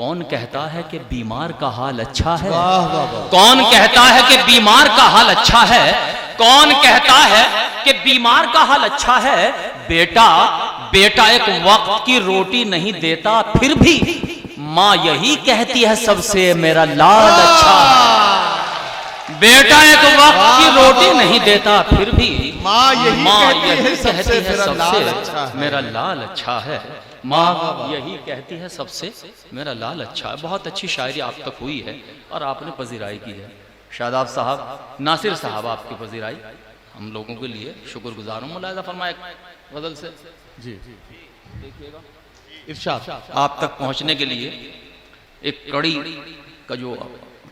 کون کہتا ہے کہ بیمار کا حال اچھا ہے؟ کون کہتا ہے کہ بیمار کا حال اچھا ہے؟ کون کہتا ہے کہ بیمار کا حال اچھا ہے؟ بیٹا ایک وقت کی روٹی نہیں دیتا پھر بھی ماں یہی کہتی ہے سب سے میرا لال اچھا ہے۔ بیٹا ایک وقت کی روٹی نہیں دیتا پھر بھی ماں یہی کہتی ہے سب سے میرا لال اچھا ہے۔ ماں یہی کہتی ہے سب سے میرا لال اچھا ہے۔ بہت اچھی شاعری آپ تک ہوئی ہے اور آپ نے پذیرائی کی ہے۔ شاداب صاحب، ناصر صاحب آپ کی پذیرائی ہم لوگوں کے لیے شکر گزار ہوں۔ ملاحظہ فرمائے غزل سے جی دیکھیے گا ارشاد آپ تک پہنچنے کے لیے ایک کڑی کا جو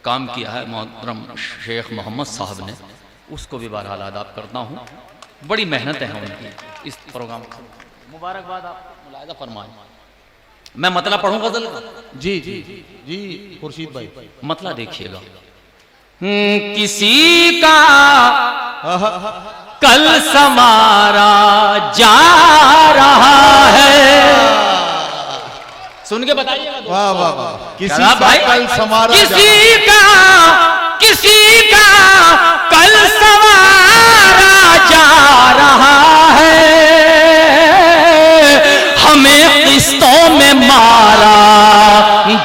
کام کیا ہے محترم شیخ محمد صاحب نے، اس کو بھی بہرحال آداب کرتا ہوں۔ بڑی محنتیں ہیں ان کی اس پروگرام کا۔ مبارکباد آپ ملاحظہ فرمائیں۔ میں مطلع پڑھوں غزل کا؟ جی جی جی خورشید بھائی مطلع دیکھیے گا۔ کسی کا کل سنوارا جا رہا ہے، سن کے بتائیے گا۔ واہ واہ واہ، کسی کا کل سنوارا کسی کا کل سنوارا جا رہا ہے، ہمیں قسطوں میں مارا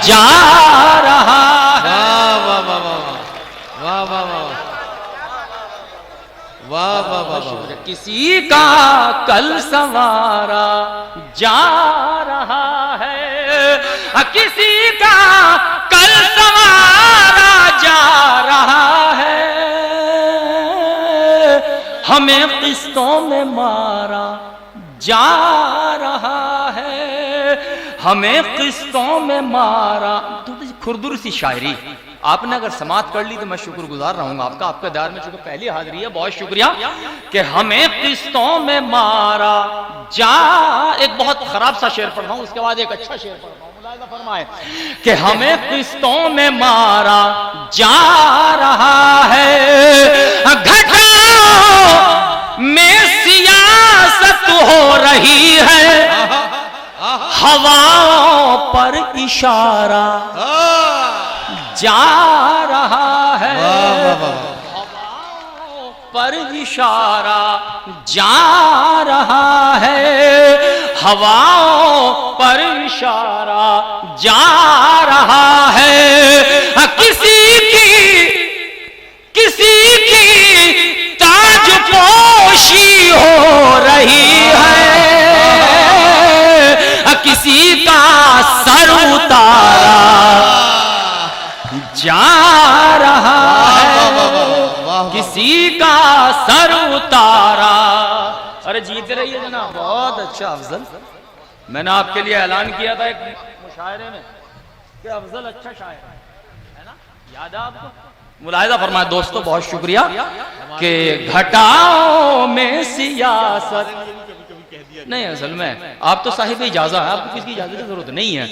جا رہا ہے۔ واہ واہ واہ واہ واہ واہ، کسی کا کل سنوارا جا رہا ہے، کسی کا کل سنوارا جا رہا ہے، ہمیں قسطوں میں مارا جا رہا ہے، ہمیں قسطوں میں مارا۔ تھوڑی سی کھردر سی شاعری آپ نے اگر سماعت کر لی تو میں شکر گزار رہوں گا آپ کا۔ آپ کا دار میں چونکہ پہلی حاضری ہے، بہت شکریہ کہ ہمیں قسطوں میں مارا جا۔ ایک بہت خراب سا شعر پڑھتا ہوں، اس کے بعد ایک اچھا شعر پڑھتا ہوں، ملاحظہ فرمائیں کہ ہمیں قسطوں میں مارا جا رہا ہے، گھٹاؤں میں سیاست ہو رہی ہے، ہواؤں پر اشارہ جا رہا ہے، ہواؤں پر اشارہ جا رہا ہے، ہواؤں پر اشارہ جا رہا ہے، کسی کی تاج پوشی ہو رہی ہے، کسی کا سر اتارا جا رہا ہے، کسی کا سر اتارا۔ ارے جیتے رہیے جناب، بہت اچھا افضل۔ میں نے آپ کے لیے اعلان کیا تھا ایک مشاعرے میں کہ افضل اچھا شاعر ہے نا، یاد ہے آپ کو؟ ملاحظہ فرمائے دوستو، بہت شکریہ کہ گھٹاؤں میں سیاست نہیں، اصل میں آپ تو صاحب اجازت ہے، آپ کو کس کی اجازت کی ضرورت نہیں ہے۔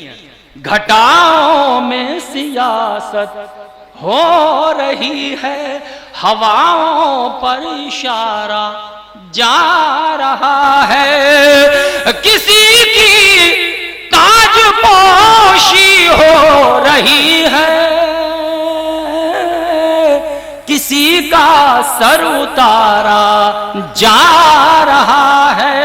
گھٹاؤں میں سیاست ہو رہی ہے، ہواؤں پر اشارہ جا رہا ہے، کسی کی تاج پوشی ہو رہی ہے، کسی کا سر اتارا جا رہا ہے۔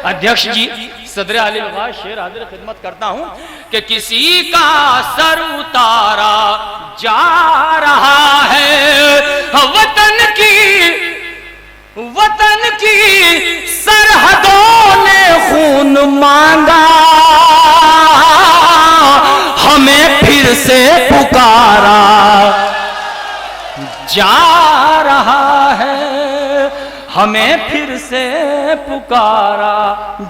ادھیکش جی، صدر علی وقار شعر حاضر خدمت کرتا ہوں کہ کسی کا سر اتارا جا رہا ہے، وطن کی سرحدوں نے خون مانگا، ہمیں پھر سے پکارا جا رہا ہے، ہمیں پھر سے پکارا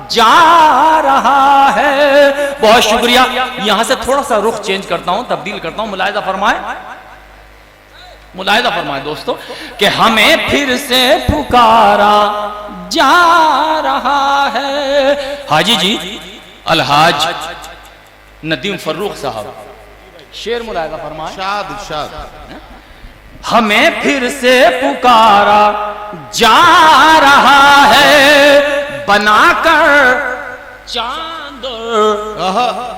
جا رہا ہے۔ بہت شکریہ۔ یہاں سے تھوڑا سا رخ چینج کرتا ہوں، تبدیل کرتا ہوں، ملاحظہ فرمائیں، ملاحظہ فرمائیں دوستو کہ ہمیں پھر سے پکارا جا رہا ہے۔ حاجی جی الحاج ندیم فروخ صاحب، شعر ملاحظہ فرمائیں۔ ارشاد ہمیں پھر سے پکارا جا رہا ہے، بنا کر چاند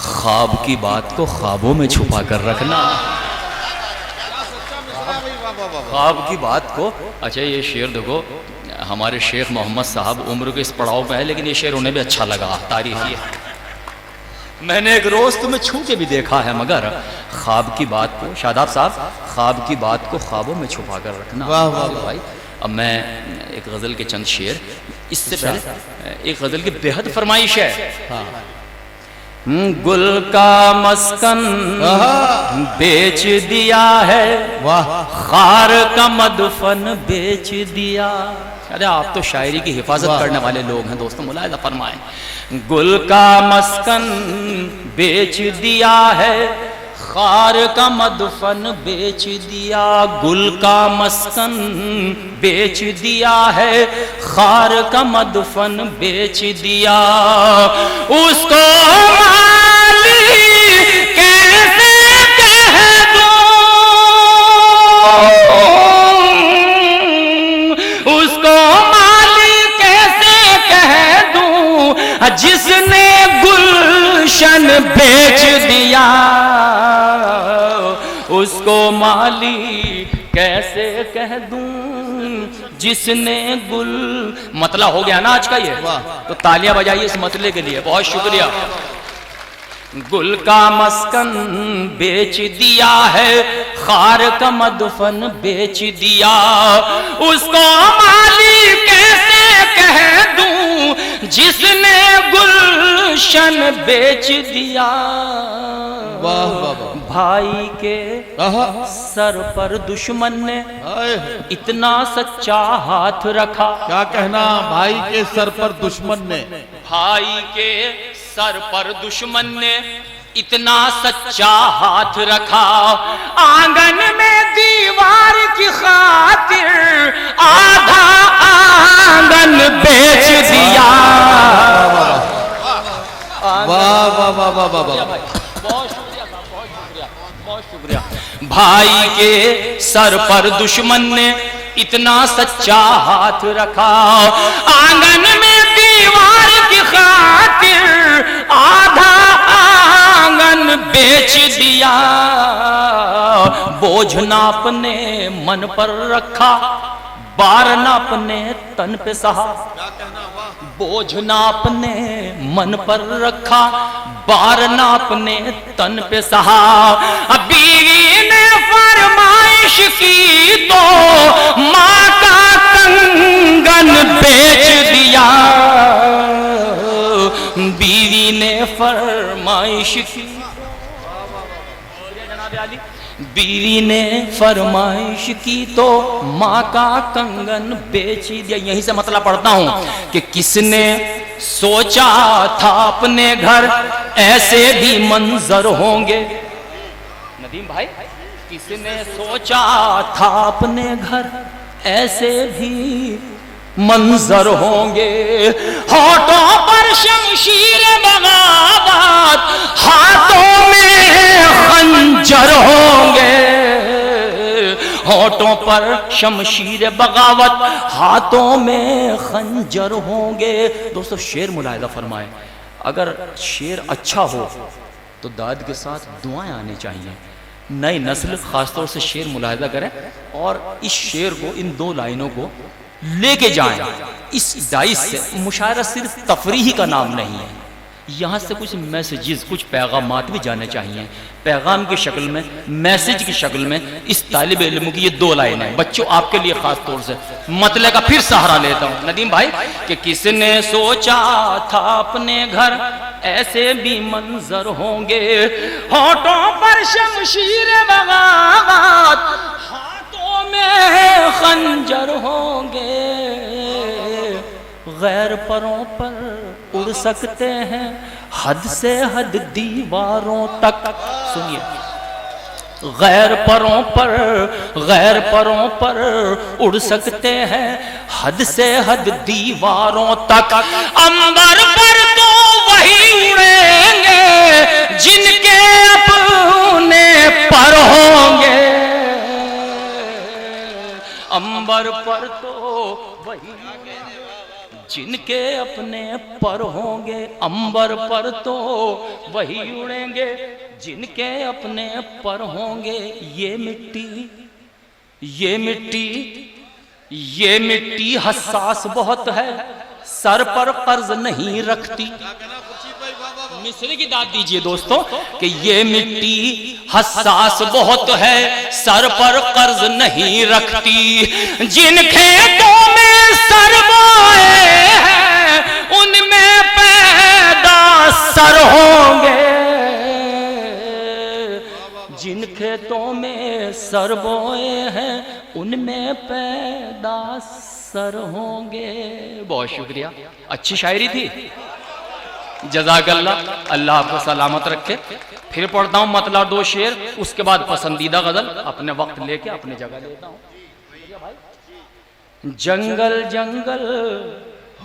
خواب کی بات کو خوابوں میں چھپا کر رکھنا. خواب کی بات کو. اچھا یہ شعر دیکھو ہمارے شیخ محمد صاحب عمر کے اس پڑاؤ پہ ہے لیکن یہ شعر انہیں بھی اچھا لگا, تاریخی ہے. میں نے ایک روز تمہیں چھو کے بھی دیکھا ہے مگر خواب کی بات کو, شاداب صاحب, خواب کی بات کو خوابوں میں چھپا کر رکھنا. بھائی اب میں ایک غزل کے چند شعر, اس سے پہلے ایک غزل کی بے حد فرمائش ہے. گل کا مسکن بیچ دیا ہے, خار کا مدفن بیچ دیا. ارے آپ تو شاعری کی حفاظت کرنے والے لوگ ہیں دوستوں, ملاحظہ فرمائیں. گل کا مسکن بیچ دیا ہے, خار کا مدفن بیچ دیا. گل کا مسکن بیچ دیا ہے, خار کا مدفن بیچ دیا. اس کو مالی کیسے کہہ دوں, اس کو مالی کیسے کہہ دوں جس نے گلشن بیچ دیا. اس کو مالی کیسے کہہ دوں جس نے گل. مطلع ہو گیا نا آج کا یہ, تو تالیاں بجائیے اس مطلع کے لیے, بہت شکریہ. گل کا مسکن بیچ دیا ہے, خار کا مدفن بیچ دیا. اس کو مالی کیسے کہہ دوں جس نے گلشن بیچ دیا. بھائی کے سر پر دشمن نے اتنا سچا ہاتھ رکھا. کیا کہنا, بھائی کے سر پر دشمن نے, بھائی کے سر پر دشمن نے اتنا سچا ہاتھ رکھا. آنگن میں دیوار کی خاطر آدھا آنگن بیچ دیا. واہ واہ واہ واہ واہ. بہت شکریہ صاحب, بہت شکریہ, بہت شکریہ. بھائی کے سر پر دشمن نے اتنا سچا ہاتھ رکھا. آنگن میں دیوار کی خاطر آدھا آنگن بیچ دیا. بوجھ نہ اپنے من پر رکھا, بار نہ اپنے تن پہ سہا. بوجھ نہ اپنے من پر رکھا, بار نہ اپنے تن پہ سہا. بیوی نے فرمائش کی تو ماں کا کنگن بیچ دیا. بیوی نے فرمائش کی, بیوی نے فرمائش کی تو ماں کا کنگن بیچ دیا. یہیں سے مطلب پڑھتا ہوں کہ کس نے سوچا تھا اپنے گھر ایسے بھی منظر ہوں گے. ندیم بھائی, کس نے سوچا تھا اپنے گھر ایسے بھی منظر ہوں گے. ہونٹوں پر شمشیر بغاوت, ہاتھوں میں خنجر ہوں گے. ہونٹوں پر شمشیر بغاوت, ہاتھوں میں خنجر ہوں گے. دوستو شعر ملاحظہ فرمائیں, اگر شعر اچھا ہو تو داد کے ساتھ دعائیں آنی چاہیے. نئی نسل خاص طور سے شعر ملاحظہ کریں اور اس شعر کو, ان دو لائنوں کو لے کے جائیں. اس دائش سے مشاعرہ صرف تفریحی کا نام نہیں ہے, یہاں سے کچھ میسیجز, کچھ پیغامات بھی جانے چاہیے. پیغام کی شکل میں, میسیج کی شکل میں اس طالب علم کی یہ دو لائنیں بچوں آپ کے لیے خاص طور سے مطلع کا پھر سہارا لیتا ہوں. ندیم بھائی, کہ کس نے سوچا تھا اپنے گھر ایسے بھی منظر ہوں گے. ہونٹوں پر شمشیر بغاوت, ہاتھوں میں خنجر ہوں گے. غیر پروں پر اڑ سکتے ہیں حد سے حد دیواروں تک. سنیے, غیر پروں پر اڑ سکتے ہیں حد سے حد دیواروں تک. عنبر پر تو وہی اڑیں گے جن کے اپنے پر ہوں گے. عنبر پر تو وہی جن کے اپنے پر ہوں گے انبر پر تو وہی اڑیں گے، جن کے اپنے پر ہوں گے یہ مٹی حساس بہت ہے، سر پر قرض نہیں رکھتی۔ مصرے کی داد دیجئے دوستو کہ یہ مٹی حساس بہت ہے، سر پر قرض نہیں رکھتی۔ جن کھیتوں میں سر بوئے ہیں ان میں پیدا سر ہوں گے، جن کھیتوں میں سر بوئے ہیں ان میں پیدا سر ہوں گے۔ بہت شکریہ، اچھی شاعری تھی، جزاک اللہ، اللہ آپ کو سلامت رکھے۔ پھر پڑھتا ہوں مطلع 2 شعر، اس کے بعد پسندیدہ غزل اپنے وقت لے کے اپنے جگہ لیتا ہوں۔ جنگل جنگل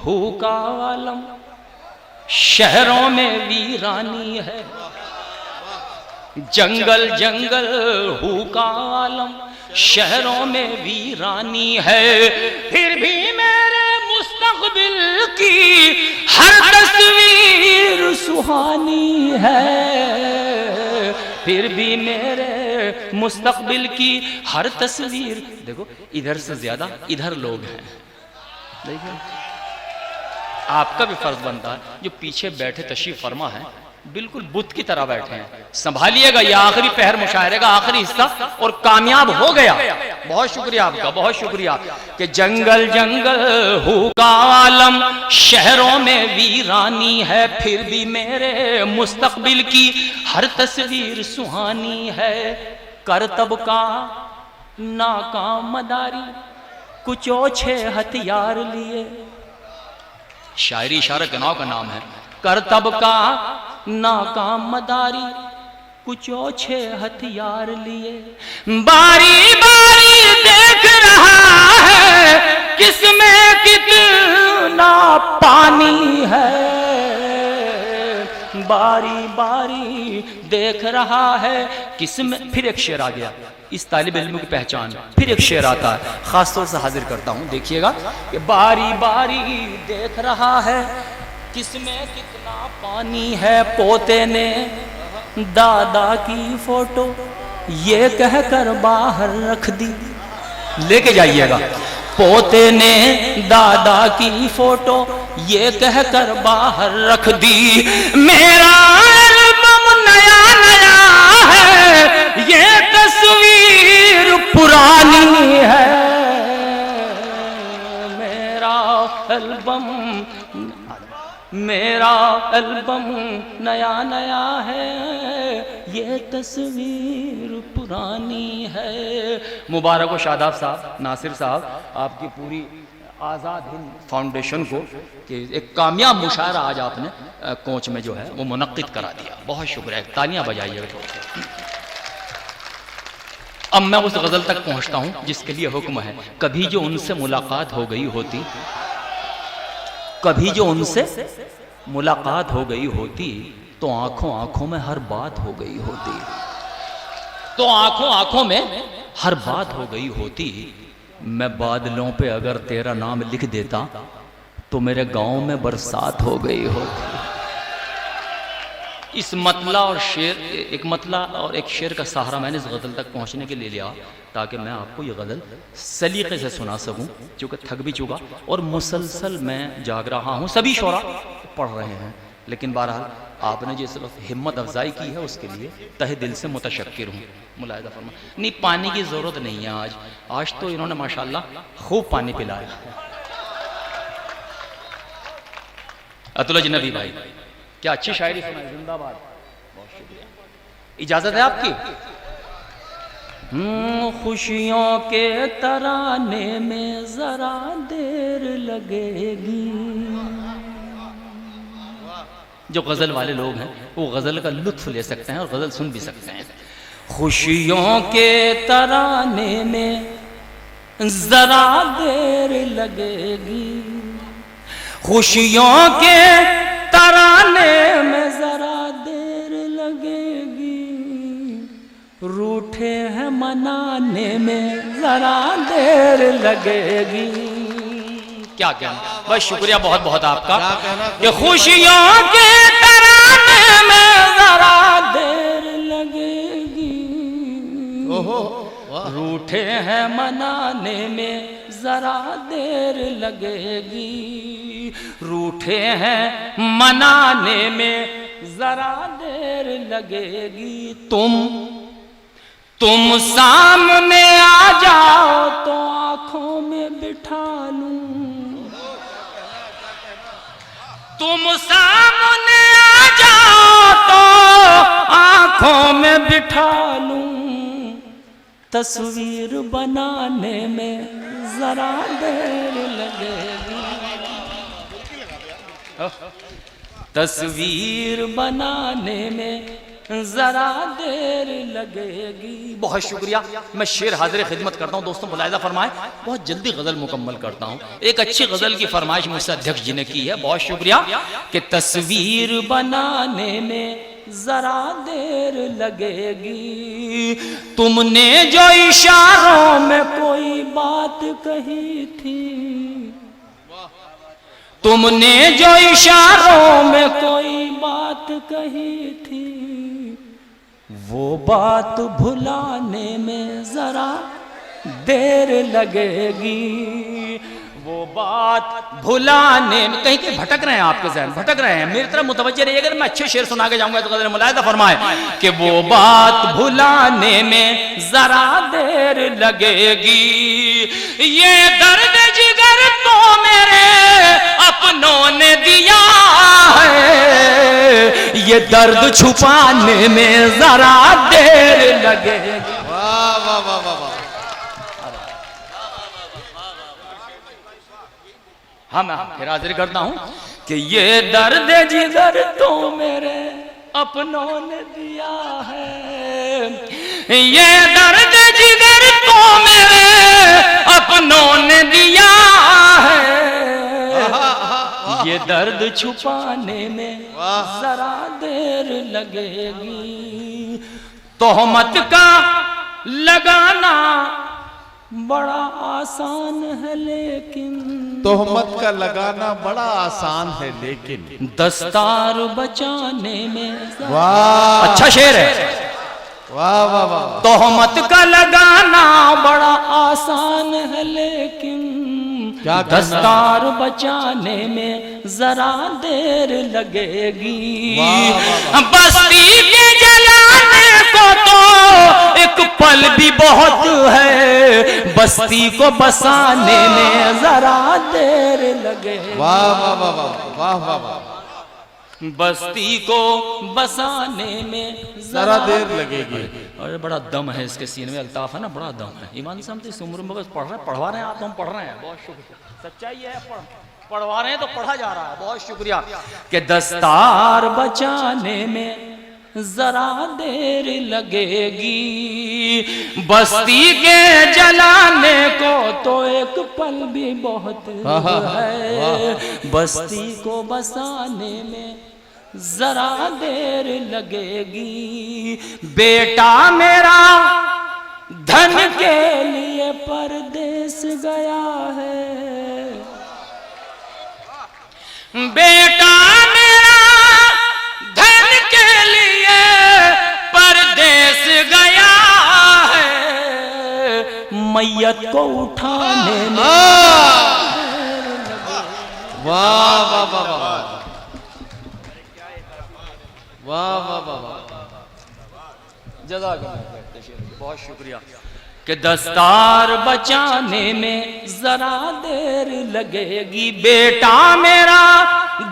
ہو کا عالم شہروں میں ویرانی ہے، جنگل جنگل ہو کا عالم شہروں میں ویرانی ہے، پھر بھی میرے مستقبل کی ہر تصویر سہانی ہے، پھر بھی میرے مستقبل کی ہر تصویر۔ دیکھو ادھر سے زیادہ ادھر لوگ ہیں، دیکھیں آپ کا بھی فرض بنتا ہے، جو پیچھے بیٹھے تشریف فرما ہیں بالکل بت کی طرح بیٹھے ہیں، سنبھالیے گا یہ آخری پہر مشاعرے کا آخری حصہ اور کامیاب ہو گیا۔ بہت شکریہ آپ کا، بہت شکریہ کہ جنگل جنگل ہو کا عالم شہروں میں ویرانی ہے، پھر بھی میرے مستقبل کی ہر تصویر سہانی ہے، کرتب کا ناکام مداری کچھ اوچھے ہتھیار لیے، شاعری اشارہ گناہ کا نام ہے، کرتب کا ناکام مداری کچھ اوچھے ہتھیار لیے، باری باری دیکھ رہا ہے کس میں کتنا پانی ہے، باری باری دیکھ رہا ہے کس میں۔ پھر ایک شعر آ گیا، اس طالب علم کی پہچان، پھر ایک شعر آتا ہے خاص طور سے حاضر کرتا ہوں، دیکھیے گا کہ باری باری دیکھ رہا ہے کس میں کتنا پانی ہے، پوتے نے دادا کی فوٹو یہ کہہ کر باہر رکھ دی، لے کے جائیے گا، پوتے نے دادا کی فوٹو یہ کہہ کر باہر رکھ دی، میرا البم نیا نیا ہے یہ تصویر پرانی ہے، میرا البم نیا نیا ہے یہ تصویر پرانی ہے۔ مبارک و شاداب صاحب، ناصر صاحب، آپ کی پوری آزاد ہند فاؤنڈیشن کو کہ ایک کامیاب مشاعرہ آج آپ نے کوچ میں جو ہے وہ منعقد کرا دیا، بہت شکریہ، تالیاں بجائیے گا۔ اب میں اس غزل تک پہنچتا ہوں جس کے لیے حکم ہے، کبھی جو ان سے ملاقات ہو گئی ہوتی، کبھی جو ان سے ملاقات ہو گئی ہوتی تو آنکھوں آنکھوں میں ہر بات ہو گئی ہوتی، تو آنکھوں آنکھوں میں ہر بات ہو گئی ہوتی، میں بادلوں پہ اگر تیرا نام لکھ دیتا تو میرے گاؤں میں برسات ہو گئی ہوتی۔ اس مطلع اور شعر، ایک مطلع اور ایک شعر کا سہارا میں نے اس غزل تک پہنچنے کے لیے لیا تاکہ میں آپ کو یہ غزل سلیقے سے سنا سکوں، چونکہ تھک بھی چکا اور مسلسل میں جاگ رہا ہوں، سبھی شعراء پڑھ رہے ہیں، لیکن بہرحال آپ نے جس وقت ہمت افزائی کی ہے اس کے لیے تہ دل سے متشکر ہوں۔ ملاحظہ فرما، نہیں پانی کی ضرورت نہیں ہے آج تو انہوں نے ماشاءاللہ خوب پانی پلایا۔ عطل اجنبی بھائی کیا اچھی شاعری سنائی، زندہ باد، بہت شکریہ، اجازت ہے آپ کی؟ خوشیوں کے ترانے میں ذرا دیر لگے گی، جو غزل والے لوگ ہیں وہ غزل کا لطف لے سکتے ہیں اور غزل سن بھی سکتے ہیں۔ خوشیوں کے ترانے میں ذرا دیر لگے گی، خوشیوں کے ترانے میں ذرا دیر لگے گی، روٹھے ہیں منانے میں ذرا دیر لگے گی، کیا کہنا، بس شکریہ بہت بہت آپ کا کیا کہنا؟ کہ خوشیوں کے ترانے میں ذرا دیر لگے گی، روٹھے ہیں منانے میں ذرا دیر لگے گی، روٹھے ہیں منانے میں ذرا دیر لگے گی، تم سامنے آ جاؤ تو آنکھوں میں بٹھا لوں، تم سامنے آ جاؤ تو آنکھوں میں بٹھا لوں، تصویر بنانے میں ذرا دیر لگے گی، تصویر بنانے میں ذرا دیر لگے گی۔ بہت شکریہ، میں شعر حاضر خدمت کرتا ہوں، دوستوں ملاحظہ فرمائیں، بہت جلدی غزل مکمل کرتا ہوں۔ ایک اچھی غزل کی فرمائش مجھ سے ادھیکش جی نے کی ہے، بہت شکریہ کہ تصویر بنانے میں ذرا دیر لگے گی، تم نے جو اشاروں میں کوئی بات کہی تھی، تم نے جو اشاروں میں کوئی بات کہی تھی، وہ بات بھلانے میں ذرا دیر لگے گی، وہ بات بھلانے میں، کہیں کہ بھٹک رہے ہیں آپ کے ذہن، بھٹک رہے ہیں، میری طرف متوجہ رہیے، اگر میں اچھے شعر سنا کے جاؤں گا تو قدر ملاحظہ فرمائیں کہ وہ بات بھلانے میں ذرا دیر لگے گی، یہ درد جگر تو میرے اپنوں نے دیا ہے، یہ درد چھپانے میں ذرا دیر لگے گی۔ واہ واہ واہ واہ واہ، ہاں میں پھر حاضر کرتا ہوں کہ یہ درد جگر تو میرے اپنوں نے دیا ہے، یہ درد جگر تو میرے اپنوں نے دیا ہے، یہ درد چھپانے میں ذرا دیر لگے گی، تہمت کا لگانا بڑا آسان ہے لیکن، تہمت کا لگانا بڑا آسان ہے لیکن، دستار بچانے میں واہ، اچھا شعر ہے، واہ واہ واہ، تہمت کا لگانا بڑا آسان ہے لیکن، کیا کہنا؟ دستار بچانے میں ذرا دیر لگے گی، بستی کے جلانے کو تو ایک پل بھی بہت ہے، بستی کو بسانے میں ذرا دیر لگے گی، واہ واہ واہ واہ واہ واہ، بستی کو بسانے میں ذرا دیر لگے گی۔ اور بڑا دم ہے اس کے سینے میں، الطاف ہے نا، بڑا دم ہے، ایمان سمجھتے اس عمر میں بس پڑھوا رہے ہیں آپ، ہم پڑھ رہے ہیں، بہت شکریہ، سچائی ہے، پڑھوا رہے ہیں تو پڑھا جا رہا ہے، بہت شکریہ کہ دستار بچانے میں ذرا دیر لگے گی، بستی کے جلانے کو تو ایک پل بھی بہت ہے، بستی کو بسانے میں ذرا دیر لگے گی، بیٹا میرا دھن کے لیے پردیس گیا ہے، بیٹا میرا دھن کے لیے پردیس گیا ہے، میت کو اٹھانے میں واہ واہ واہ واہ، واہ واہ واہ واہ، جزاک اللہ، بہت شکریہ کہ دستار بچانے میں ذرا دیر لگے گی، بیٹا میرا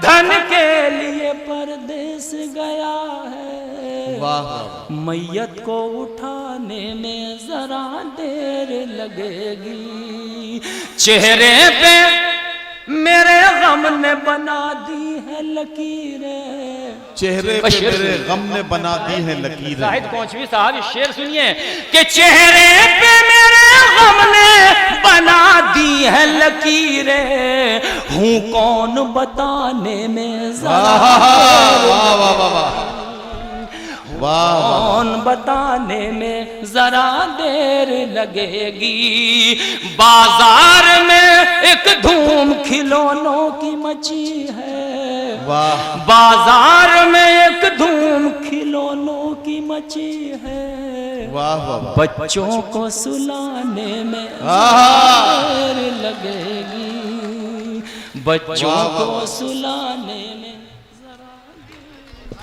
دھن کے لیے پردیس گیا ہے، واہ واہ، میت کو اٹھانے میں ذرا دیر لگے گی، چہرے پہ میرے غم نے بنا دی ہے لکیریں، چہرے پہ میرے غم نے بنا دی ہے لکیریں، زاہد کونچوی صاحب یہ شعر سنیے کہ چہرے پہ میرے غم نے بنا دی ہے لکیریں، ہوں کون بتانے میں ذرا واہ واہ واہ واہ، واہ کون بتانے میں ذرا دیر لگے گی، بازار میں ایک دھوم کھلونوں کی مچی ہے، واہ بازار میں ایک دھوم کھلونوں کی مچی ہے، واہ واہ بچوں کو سلانے میں آہا دیر لگے گی، بچوں کو سلانے میں